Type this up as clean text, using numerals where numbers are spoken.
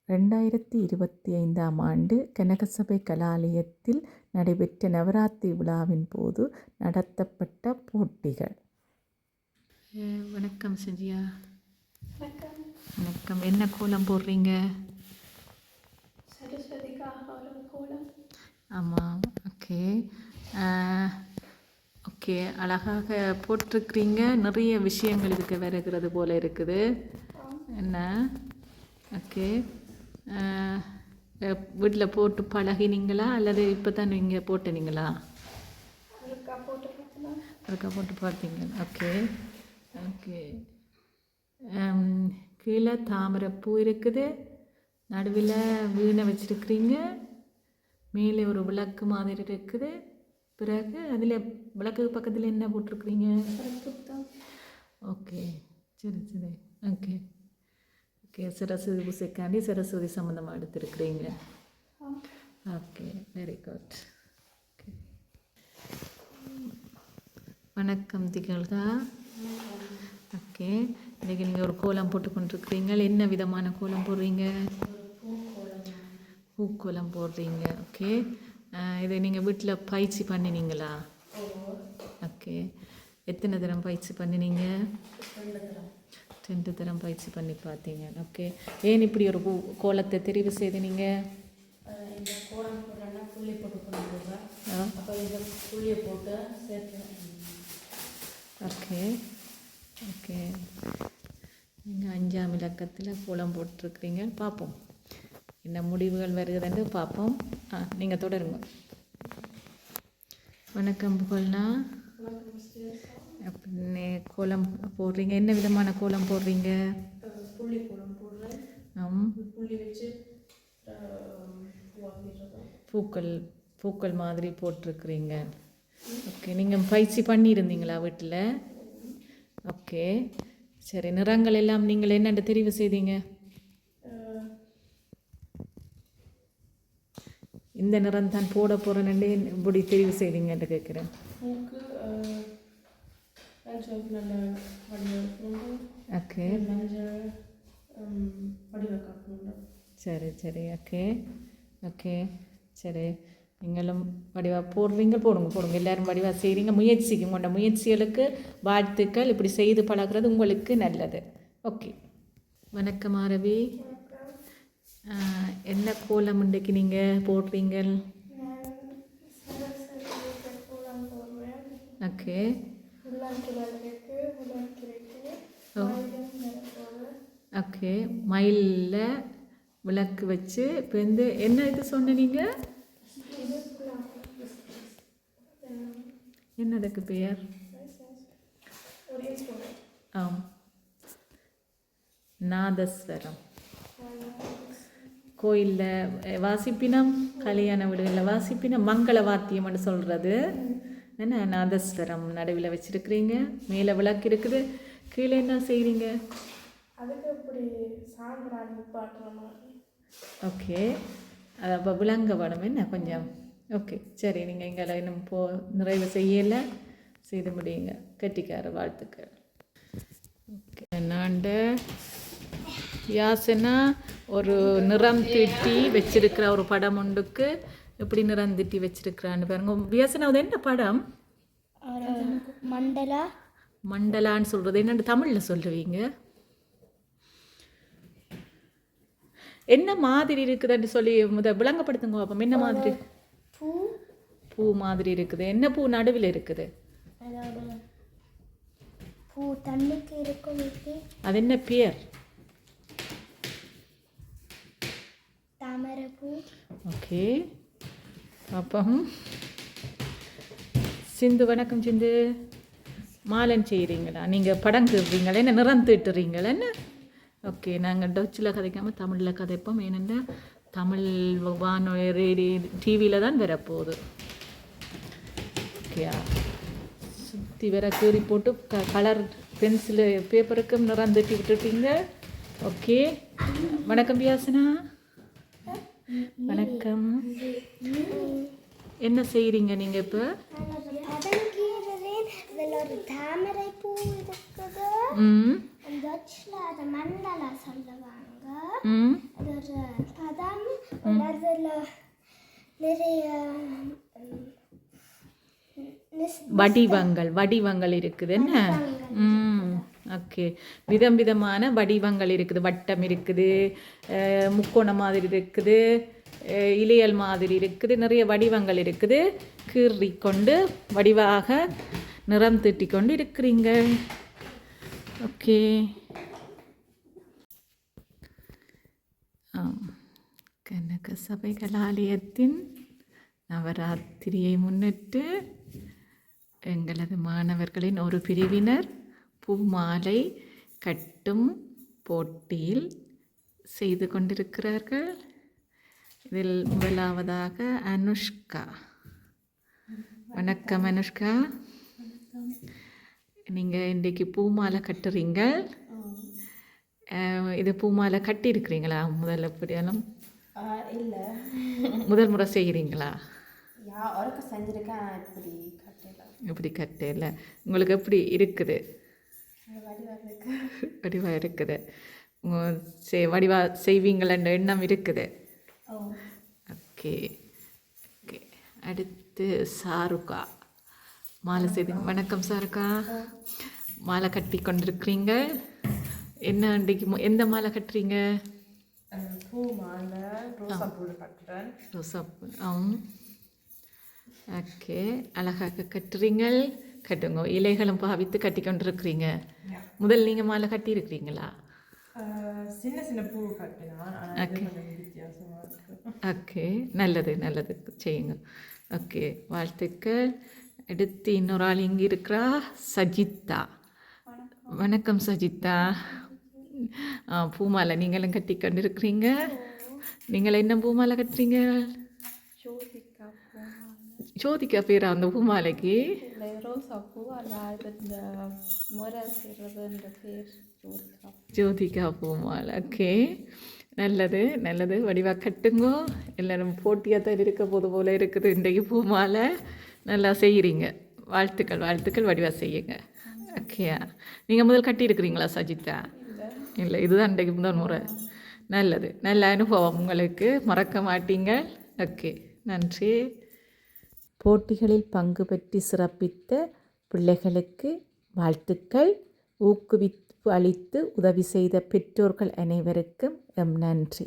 2025ஆம் ஆண்டு கனகசபை கலாலயத்தில் நடைபெற்ற நவராத்திரி விழாவின் போது நடத்தப்பட்ட போட்டிகள். வணக்கம் சஜியா. வணக்கம். வணக்கம். என்ன கோலம் போடுறீங்க? கோலம். ஆமாம். ஓகே ஓகே, அழகாக போட்டிருக்கிறீங்க. நிறைய விஷயங்கள் இதுக்கு வருகிறது போல இருக்குது. என்ன? ஓகே, வீட்டில் போட்டு பழகினீங்களா அல்லது இப்போ தான் நீங்கள் போட்டுனீங்களா? ஒருக்கா போட்டு பார்த்தீங்க. Okay okay. கீழே தாமரைப்பூ இருக்குது, நடுவில் வீணை வச்சுருக்கிறீங்க, மேலே ஒரு விளக்கு மாதிரி இருக்குது. பிறகு அதில் விளக்கு பக்கத்தில் என்ன போட்டிருக்கிறீங்க? ஓகே, சரி சரி. ஓகே ஓகே, சரஸ்வதி பூசைக்காண்டி சரஸ்வதி சம்மந்தமாக எடுத்துருக்குறீங்க. Okay, very good. ஓகே, வணக்கம் திகழ்கா. ஓகே, இன்றைக்கி நீங்கள் ஒரு கோலம் போட்டு கொண்டிருக்கிறீங்க. என்ன விதமான கோலம் போடுறீங்க? பூக்கோலம் போடுறீங்க. ஓகே, இதை நீங்கள் வீட்டில் பயிற்சி பண்ணினீங்களா? ஓகே, எத்தனை தரம் பயிற்சி பண்ணினீங்க? 2 தரம் பயிற்சி பண்ணி பார்த்தீங்க. ஓகே, ஏன் இப்படி ஒரு கோலத்தை தெரிவு செய்து நீங்கள்? ஓகே ஓகே, நீங்கள் 5ஆம் இலக்கத்தில் கோலம் போட்டிருக்கிறீங்க. பார்ப்போம் என்ன முடிவுகள் வருகிறதுன்னு பார்ப்போம். நீங்கள் தொடருங்க. வணக்கம் புகழ்னா. அப்படின்னு கோலம் போடுறீங்க. என்ன விதமான கோலம் போடுறீங்க? புள்ளி கோலம் போடுறேன். புள்ளி வச்சு பூக்கள் மாதிரி போட்டிருக்கிறீங்க. ஓகே, நீங்கள் பயிற்சி பண்ணியிருந்தீங்களா வீட்டில்? ஓகே சரி. நிறங்கள் எல்லாம் நீங்கள் என்னென்று தெரிவு செய்தீங்க? இந்த நிறம் தான் போட போகிறேன்னு இப்படி தெரிவு செய்தீங்கன்னு கேட்குறேன். ஓகே சரி சரி. ஓகே ஓகே சரி. நீங்களும் வடிவாக போடுங்க. எல்லோரும் வடிவாக செய்கிறீங்க. முயற்சிக்கு உங்களோட முயற்சிகளுக்கு வாழ்த்துக்கள். இப்படி செய்து பழகிறது உங்களுக்கு நல்லது. ஓகே, வணக்கம் ஆரவி. என்ன கோலம் இன்றைக்கு நீங்கள் போடுறீங்க? ஓகே ஓகே, மயிலில் விளக்கு வச்சு இப்போ என்ன இது சொன்ன நீங்கள்? என்னதுக்கு பெயர்? நாதஸ்வரம். கோயிலில் வாசிப்பினம், கல்யாண வீடுகளில் வாசிப்பினம், மங்கள வாத்தியம்னு சொல்கிறது என்ன? நாதஸ்வரம் நடுவில் வச்சுருக்கிறீங்க. மேலே விளக்கு இருக்குது. கீழே என்ன செய்கிறீங்க? ஓகே, அது அப்போ விளங்க வேணும் என்ன கொஞ்சம். ஓகே சரி. நீங்கள் இங்கே இன்னும் நிறைவு செய்து முடியுங்க. கெட்டிக்கார வாழ்த்துக்கள். ஓகே, நாண்ட யாசனா ஒரு நிறம் தீட்டி வச்சிருக்கிற ஒரு படம் ஒன்றுக்கு எப்படி நிறம் தீட்டி வச்சிருக்கிறான்னு பாருங்க. வியாசனா அது என்ன படம்? மண்டலான்னு சொல்கிறது என்னென்னு தமிழில் சொல்லுவீங்க? என்ன மாதிரி இருக்குதுன்னு சொல்லி விளங்கப்படுத்துங்க. அப்போ என்ன மாதிரி? பூ மாதிரி இருக்குது. என்ன பூ நடுவில் இருக்குது? அது என்ன பேர்? ஓகே, அப்போ சிந்து. வணக்கம் சிந்து. மாலன் செய்கிறீங்களா? நீங்கள் படம் கீறுறீங்களா? என்ன நிறம் தீட்டுறீங்களா என்ன? ஓகே, நாங்கள் டச்சில் கதைக்காமல் தமிழில் கதைப்போம். ஏனென்றால் தமிழ் வானொலி ரேடியோ டிவியில் தான் வரப்போகுது. ஓகே, சுற்றி வர கீறி போட்டு கலர் பென்சிலு பேப்பருக்கும் நிறம் தீட்டி விட்டுட்டீங்க. ஓகே, வணக்கம் வியாசனா. வணக்கம். என்ன செய்கிறீங்க நீங்கள் இப்போ? Dutchல அது மண்டலா சொல்லுவாங்க. ம் அது ஒரு பதம் அதில் நிறைய வடிவங்கள் இருக்குது என்ன ஓகே விதம் விதமான வடிவங்கள் இருக்குது வட்டம் இருக்குது முக்கோணம் மாதிரி இருக்குது இலையல் மாதிரி இருக்குது நிறைய வடிவங்கள் இருக்குது கீறி கொண்டு வடிவாக நிறம் தீட்டி கொண்டு இருக்கிறீங்க ஓகே கனக சபை கலாலயத்தின் நவராத்திரியை முன்னிட்டு எங்களது மாணவர்களின் ஒரு பிரிவினர் பூமாலை கட்டும் போட்டியில் செய்து கொண்டிருக்கிறார்கள். இதில் முதலாவதாக அனுஷ்கா. வணக்கம் அனுஷ்கா. நீங்கள் இன்றைக்கு பூமாலை கட்டுறீங்க. இது பூமாலை கட்டியிருக்கிறீங்களா முதல்ல எப்படியாலும்? இல்லை, முதல் முறை செய்கிறீங்களா? ஒருக்க செஞ்சுருக்கேன். இப்படி கட்டையில் உங்களுக்கு எப்படி இருக்குது? வடிவாக இருக்குது. வடிவா செய்வீங்களன்ற எண்ணம் இருக்குது. Okay okay. அடுத்து சாருக்கா. மாலை செய்து. வணக்கம் சாருக்கா. மாலை கட்டி கொண்டிருக்கிறீங்க. என்ன அன்றைக்கு எந்த மாலை கட்டுறீங்க? பூ மாலை, ரோசா பூ கட்டுறேன். ரோசா பூ. ஓகே, அழகாக கட்டுறீங்க. கட்டுங்க. இலைகளும் பாவித்து கட்டி கொண்டிருக்கிறீங்க. முதல் நீங்கள் மாலை கட்டி இருக்கிறீங்களா? சின்ன சின்ன பூ கட்டினா. ஓகே, நல்லது நல்லது, செய்யுங்க. ஓகே, வாழ்த்துக்கள். அடுத்து இன்னொரு ஆள் இங்கே இருக்கிறா, சஜித்தா. வணக்கம் சஜித்தா. பூமாலை நீங்களும் கட்டி கொண்டு இருக்கிறீங்க. நீங்கள் என்ன பூமாலை கட்டுறீங்க? ஜோதிகா பேரா அந்த பூமாலைக்கு? ரோசா பூ. இந்த முறை செய்கிறதுன்ற பேர் ஜோதிகா பூமாலை. ஓகே, நல்லது நல்லது. வடிவாக கட்டுங்கோ. எல்லோரும் போட்டியாக தான் இருக்க போது போல் இருக்குது. இன்றைக்கு பூமாலை நல்லா செய்கிறீங்க. வாழ்த்துக்கள் வாழ்த்துக்கள். வடிவாக செய்யுங்க. ஓகேயா? நீங்கள் முதல் கட்டியிருக்கிறீங்களா சஜிதா? இல்லை, இதுதான் இன்றைக்கு முதல் முறை. நல்லது, நல்ல அனுபவம் உங்களுக்கு, மறக்க மாட்டீங்க. ஓகே, நன்றி. போட்டிகளில் பங்கு பெற்று சிறப்பித்த பிள்ளைகளுக்கு வாழ்த்துக்கள். ஊக்குவிப்பு அளித்து உதவி செய்த பெற்றோர்கள் அனைவருக்கும் நன்றி.